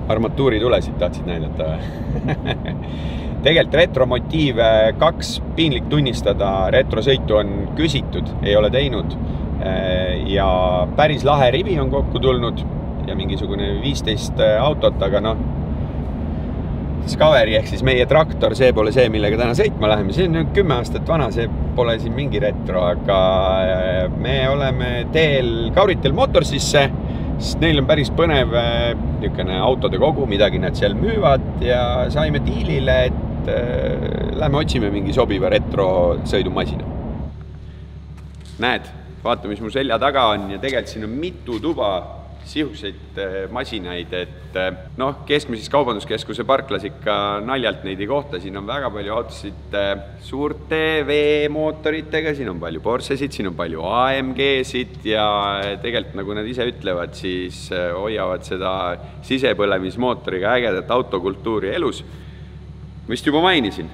armatuuritulesid tahtsid näidata. Tegelikult retromotiiv 2 piinlik tunnistada, retrosõitu on küsitud, ei ole teinud ja päris lahe rivi on kokku tulnud ja mingisugune 15 autot, aga noh, Discovery ehk siis meie traktor, see pole see, millega täna sõitma läheme. See on 10 aastat vana, see pole siin mingi retro, aga me oleme teel Kauritel Motorsisse, sest neil on päris põnev niisugune autode kogu, midagi nad seal müüvad ja saime diilile, et lähme otsime mingi sobiva retro sõidumasina. Näed, vaata, mis mu selja taga on ja tegelikult siin on mitu tuba sihukeid masinaid, et noh, keskmises kaubanduskeskuse parklas ikka naljalt neid ei kohta, siin on väga palju autosid suurte V-mootoritega, siin on palju Porschesid, siin on palju AMG-sid ja tegelikult nagu nad ise ütlevad, siis hoiavad seda sisepõlemismootoriga ägedat autokultuuri elus. Vist juba mainisin,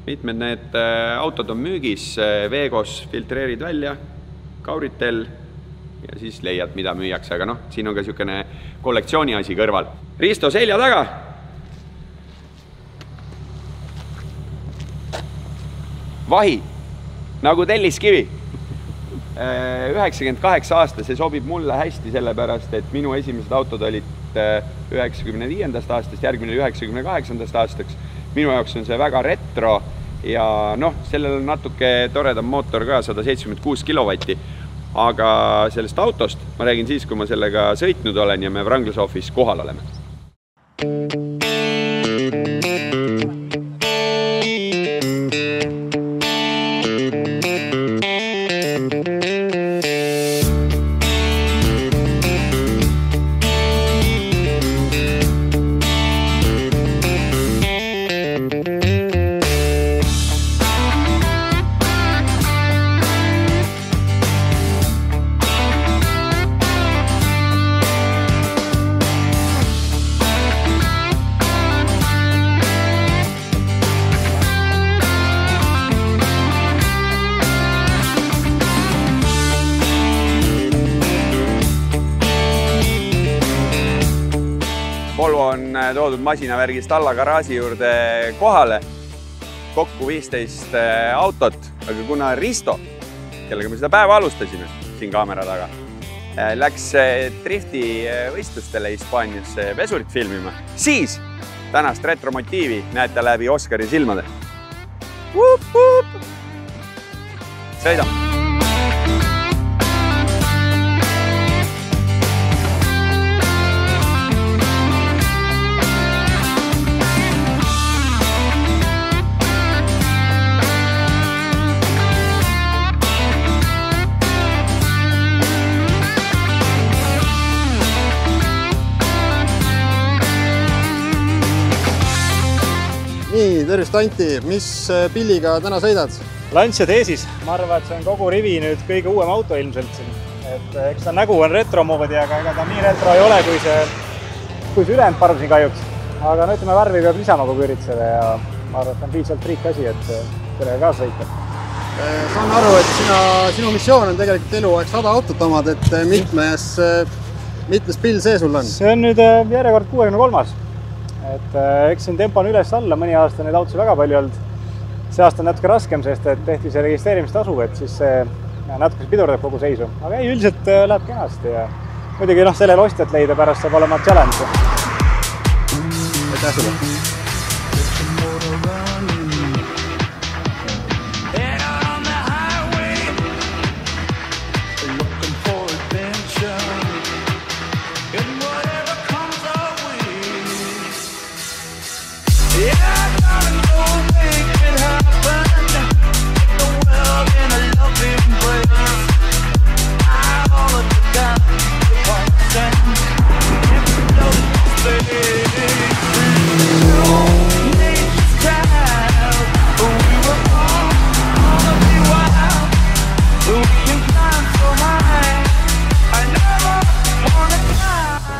mitmed need autod on müügis, Vegos filtreerid välja, Kauritel ja siis leiad, mida müüakse, aga noh, siin on ka niisugune kollektsiooni asi kõrval. Risto selja taga! Vahi, nagu telliskivi. 98 aasta, see sobib mulle hästi sellepärast, et minu esimesed autod olid 95. aastast, järgmine 98. aastaks. Minu jaoks on see väga retro ja noh, sellel on natuke toredam mootor ka, 176 kilovatti. Aga sellest autost ma räägin siis, kui ma sellega sõitnud olen ja me Wranglers Offis kohal oleme. Volvo on toodud masinavärgist alla garaaži juurde kohale, kokku 15 autot, aga kuna Risto, kellega me seda päeva alustasime siin kaamera taga, läks drifti võistlustele Hispaaniasse vesurit filmima, siis tänast retromotiivi näete läbi Oskari silmade. Sõidame! Nii, tervist Anti, mis pilliga täna sõidad? Lancia Teesis, ma arvan, et see on kogu rivi nüüd kõige uuem auto ilmselt siin. Et eks ta nägu on retro moodi, aga ega ta nii retro ei ole, kui see ülejäänud parv siin kahjuks. Aga no ütleme, värvi peab lisama kogu üritusele ja ma arvan, et on piisavalt triik asi, et sellega kaasa sõita. Saan aru, et sinu missioon on tegelikult eluaeg 100 autot omad, et mitmes pill see sul on? See on nüüd järjekord 63. Et eks siin tempo on üles-alla, mõni aasta neid autosid väga palju olnud. See aasta on natuke raskem, sest et tehti see registreerimistasu, et siis see natuke pidurdab kogu seisu. Aga ei, üldiselt läheb kenasti ja muidugi sellel ostjat leida pärast saab olema challenge. Aitäh sulle!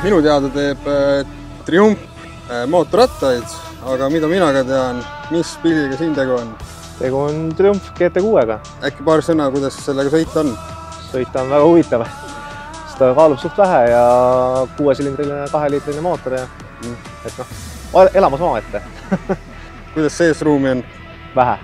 Minu teada teeb Triumph mootorrattaid, aga mida mina ka tean, mis pilliga siin tegu on? Tegu on Triumph GT6-ga. Äkki paar sõna, kuidas sellega sõita on? Sõita on väga huvitav. Seda kaalub suht vähe ja 6-silindriline 2-liitrine mootor ja et noh, elamas omaette. kuidas sees ruumi on? Vähe.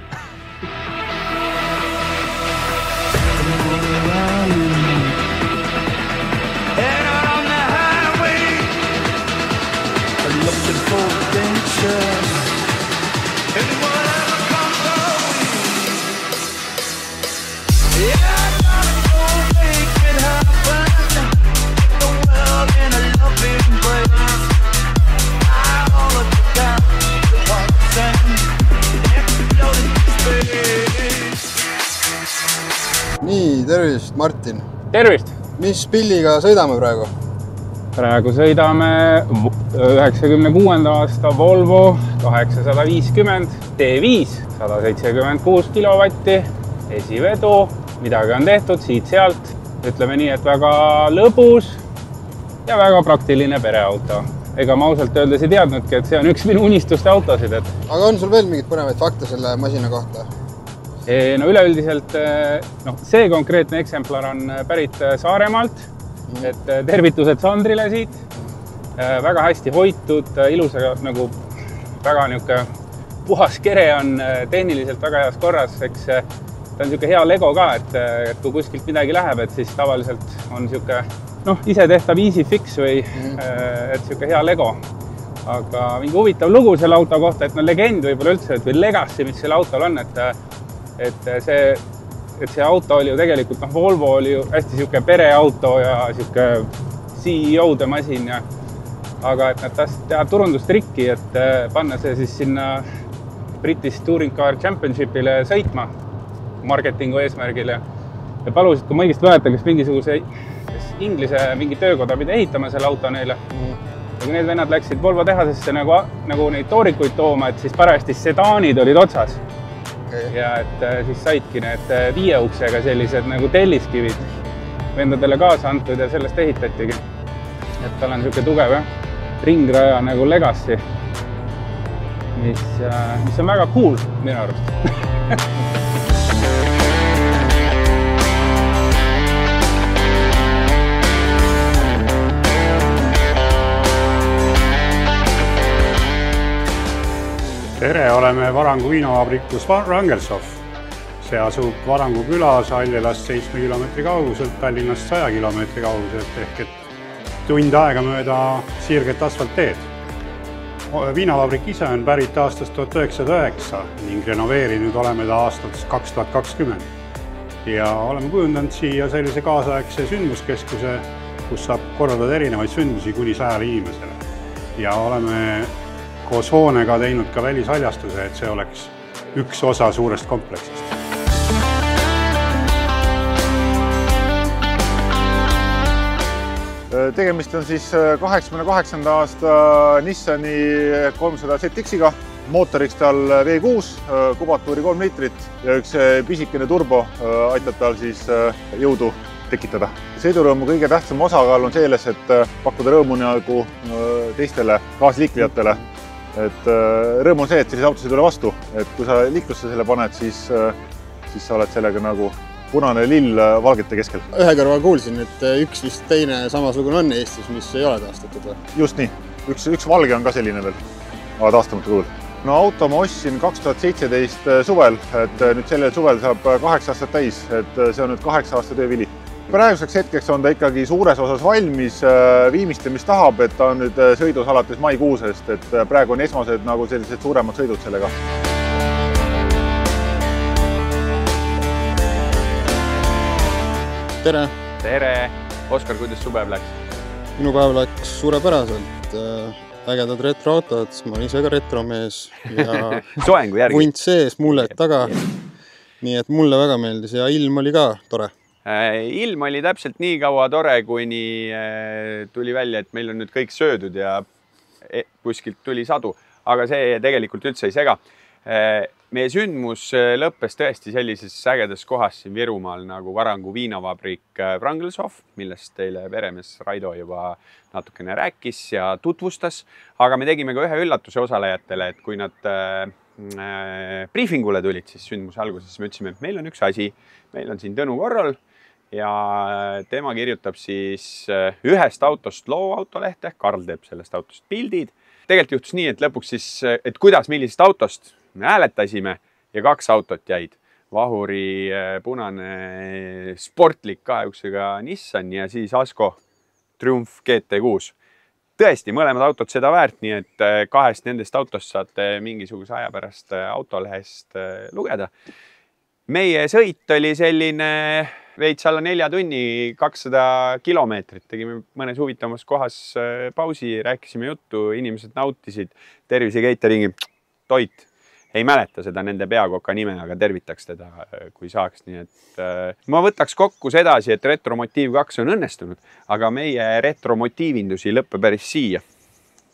Nii, tervist, Martin! Tervist! Mis pilliga sõidame praegu? Praegu sõidame 96. aasta Volvo 850 T5, 176 kilovatti, esivedu, midagi on tehtud siit-sealt. Ütleme nii, et väga lõbus ja väga praktiline pereauto. Ega ma ausalt öeldes ei teadnudki, et see on üks minu unistuste autosid. Aga on sul veel mingid põnevaid fakte selle masina kohta? No üleüldiselt see konkreetne eksemplar on pärit Saaremaalt, et tervitused Sandrile siit. Väga hästi hoitud, ilusa nagu väga niisugune puhas kere on tehniliselt väga heas korras. Eks ta on niisugune hea Lego ka, et kui kuskilt midagi läheb, et siis tavaliselt on niisugune ise tehtav easy fix või et niisugune hea Lego. Aga mingi huvitav lugu selle auto kohta, et legend võib-olla üldse, või legacy, mis selle autol on, et see auto oli ju tegelikult, Volvo oli ju hästi niisugune pereauto ja niisugune CEO-de masin. Aga et nad tahtsid teha turundustrikki, et panna see siis sinna British Touring Car Championshipile sõitma marketingu eesmärgil. Ja palusid, kui ma õigesti mäletan, kas mingisuguse Inglise mingi töökoda pidi ehitama selle auto neile. Ja kui need vennad läksid Volvo tehasesse nagu neid toorikuid tooma, et siis parajasti sedaanid olid otsas. Ja et siis saidki need 5 uksega sellised nagu telliskivid vendadele kaasa antud ja sellest ehitatigi. Et tal on niisugune tugev ringraja nagu legacy, mis on väga cool minu arust. Tere, oleme Varangu viinavabrikus Wrangelshof. See asub Varangu külas Aljelast 7 kilomeetri kauguselt, Tallinnast 100 kilomeetri kauguselt ehk et tund aega mööda sirget asfaltteed. Viinavabrik ise on pärit aastast 1909 ning renoveerinud oleme ta aastast 2020. Ja oleme kujundanud siia sellise kaasaegse sündmuskeskuse, kus saab korraldada erinevaid sündmusi kuni 100 inimesele. Ja oleme koos hoonega teinud ka välishaljastuse, et see oleks üks osa suurest kompleksist. Tegemist on siis 88. aasta Nissani 300 ZX-iga. Mootoriks tal V6, kubatuuri 3 liitrit ja üks pisikene turbo aitab tal siis jõudu tekitada. Sõidurõõmu kõige tähtsam osakaal on selles, et pakkuda rõõmu nagu teistele kaasliiklejatele. Et rõõm on see, et sellised autosid ei tule vastu, et kui sa liiklusse selle paned, siis sa oled sellega nagu punane lill valgete keskel. Ühe kõrval kuulsin, et üks vist teine samasugune on Eestis, mis ei ole taastatud või? Just nii. Üks valge on ka selline veel, aga taastamata kujul. No auto ma ostsin 2017 suvel, et nüüd sellel suvel saab 8 aastat täis, et see on nüüd 8 aasta töövili. Praeguseks hetkeks on ta ikkagi suures osas valmis, viimistlemist tahab, et ta on nüüd sõidus alates maikuusest, et praegu on esmased nagu sellised suuremad sõidud sellega. Tere! Tere! Oskar, kuidas su päev läks? Minu päev läks suurepäraselt. Ägedad retroautod, ma olen ise ka retromees ja Soengu järgi. Vunt sees, mullet taga. Nii et mulle väga meeldis ja ilm oli ka tore. Ilm oli täpselt nii kaua tore, kuni tuli välja, et meil on nüüd kõik söödud ja kuskilt tuli sadu, aga see tegelikult üldse ei sega. Meie sündmus lõppes tõesti sellises ägedas kohas siin Virumaal nagu Varangu viinavabrik Wrangelshof, millest teile peremees Raido juba natukene rääkis ja tutvustas, aga me tegime ka ühe üllatuse osalejatele, et kui nad briefingule tulid, siis sündmuse alguses me ütlesime, et meil on üks asi, meil on siin Tõnu Korrol ja tema kirjutab siis ühest autost loo autolehte, Karl teeb sellest autost pildid tegelikult juhtus nii, et lõpuks siis, et kuidas, millisest autost me hääletasime ja 2 autot jäid. Vahuri punane sportlik kaevuksega Nissan ja siis Asko Triumph GT6. Tõesti, mõlemad autod seda väärt, nii et 2 nendest autost saate mingisuguse aja pärast autolehest lugeda. Meie sõit oli selline veits alla 4 tunni, 200 kilomeetrit. Tegime mõnes huvitavas kohas pausi, rääkisime juttu, inimesed nautisid Tervise Cateringi toit. Ei mäleta seda nende peakoka nime, aga tervitaks teda, kui saaks. Nii et ma võtaks kokku sedasi, et Retromotiiv 2 on õnnestunud, aga meie retromotiivindusi lõppe päris siia.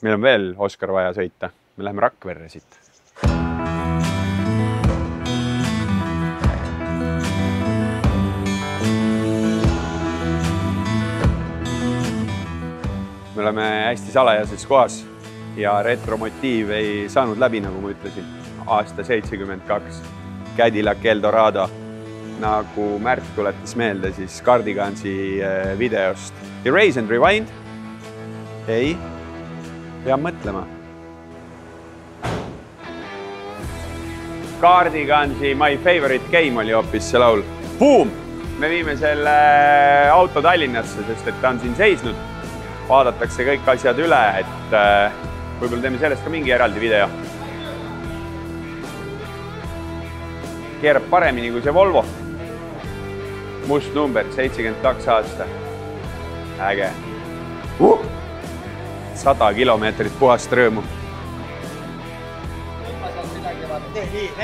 Meil on veel Oskar vaja sõita. Me läheme Rakverre siit. Me oleme hästi salajases kohas ja Retromotiiv ei saanud läbi, nagu ma ütlesin. Aasta 72, Cadillac Eldorado, nagu Märt tuletas meelde siis Cardigansi videost. Erase and Rewind? Ei, peab mõtlema. Cardigansi My Favorite Game oli hoopis see laul. Boom! Me viime selle auto Tallinnasse, sest et ta on siin seisnud. Vaadatakse kõik asjad üle, et võib-olla teeme sellest ka mingi eraldi video. Keerab paremini kui see Volvo. Must number, 72 aasta. Äge. 100 kilomeetrit puhast rõõmu.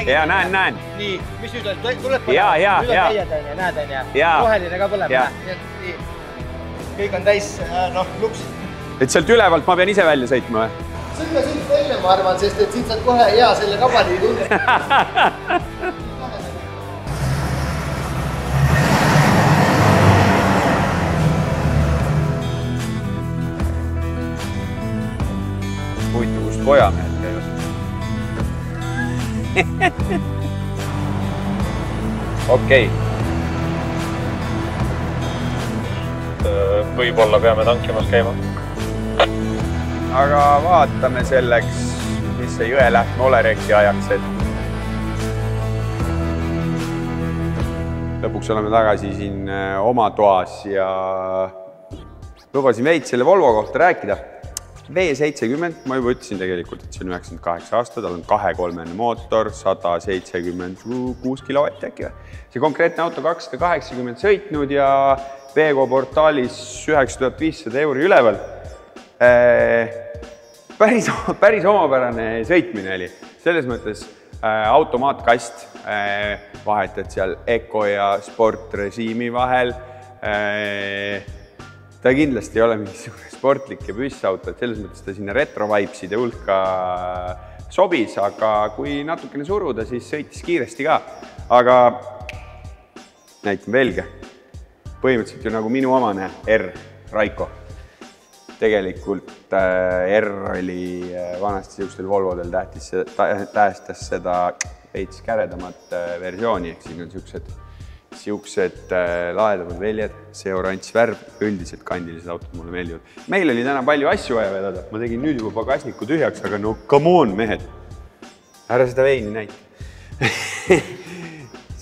Ja näen. Nii, mis nüüd on? Tuleb põlema? Ja. Näed on ja. Roheline ka põlema. Kõik on täis, luks. Et sealt ülevalt ma pean ise välja sõitma või? Sõitma siit välja, ma arvan, sest et siit saad kohe hea selle kabani tunde. Huvitav, kust pojamehed käivad. Okei. Võib-olla peame tankimas käima. Aga vaatame selleks, mis see Jõelähtme Olereki ajaks, et lõpuks oleme tagasi siin oma toas ja lubasin veits selle Volvo kohta rääkida. V70, ma juba ütlesin tegelikult, et see on 98 aasta, tal on 2-3-ene mootor, 176 kilovatti äkki. See konkreetne auto 280 sõitnud ja Veego portaalis 9500 euri üleval. Päris omapärane sõitmine oli. Selles mõttes automaatkast vahetad seal Eco ja Sport režiimi vahel. Ta kindlasti ei ole mingisugune sportlik ja püssauto, et selles mõttes ta sinna retro-vibeside hulka sobis, aga kui natukene suruda, siis sõitis kiiresti ka. Aga näitan veelgi. Põhimõtteliselt ju nagu minu omane R, Raiko. Tegelikult R oli vanasti siukstel Volvodel tähestas seda veits käredamat versiooni, ehk siin on siuksed laedavad väljad, see oranž värv, üldiselt kandilised autod mulle meeldivad. Meil oli täna palju asju vaja vedada, ma tegin nüüd juba pagasniku tühjaks, aga no come on, mehed. Ära seda veini näita.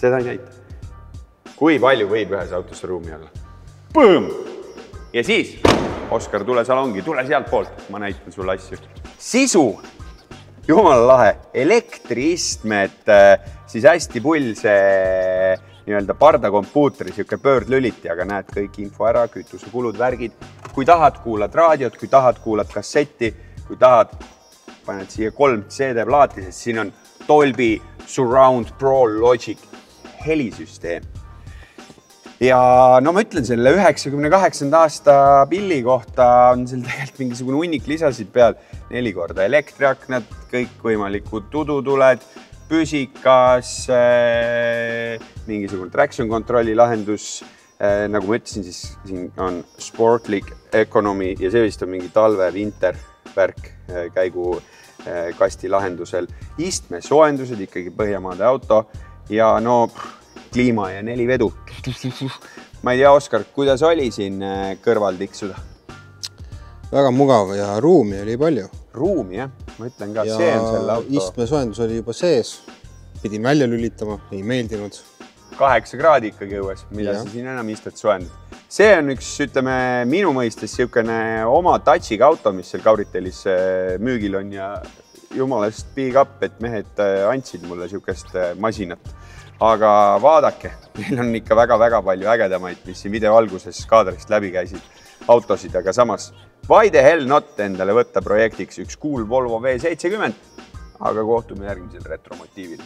Seda ei näita. Kui palju võib ühes autosse ruumi olla? Põõm! Ja siis, Oskar, tule salongi, tule sealt poolt, ma näitan sulle asju. Sisu! Jumala lahe, elektriistmed, siis hästi pull see nii-öelda pardakompuutri, siuke pöördlüliti, aga näed kõik info ära, kütusekulud, värgid. Kui tahad, kuulad raadiot, kui tahad, kuulad kassetti, kui tahad, paned siia 3 CD-plaati, sest siin on Dolby Surround Pro Logic helisüsteem. Ja no ma ütlen selle 98 aasta pilli kohta on seal tegelikult mingisugune hunnik lisasid peal. 4 korda elektriaknad, kõik võimalikud tudutuled, püsikas, mingisugune traction controlli lahendus. Nagu ma ütlesin, siis siin on sportlik economy ja see vist on mingi talve winter värk käigu kasti lahendusel. Istme soojendused, ikkagi Põhjamaade auto ja no kliima ja 4 vedu. Ma ei tea, Oskar, kuidas oli siin kõrval tiksuda? Väga mugav ja ruumi oli palju. ruumi, jah. Ma ütlen ka, see on selle auto. Istmesoojendus oli juba sees. Pidin välja lülitama, ei meeldinud. 8 kraadi ikkagi õues, mida sa siin enam istud soojendad. See on üks, ütleme, minu mõistes siukene oma touchiga auto, mis seal Kauritelis müügil on ja jumalast big up, et mehed andsid mulle siukest masinat. Aga vaadake, meil on ikka väga-väga palju ägedamaid, mis siin video alguses kaadrist läbi käisid autosid, aga samas why the hell not endale võtta projektiks üks cool Volvo V70, aga kohtume järgmisel retromotiivil.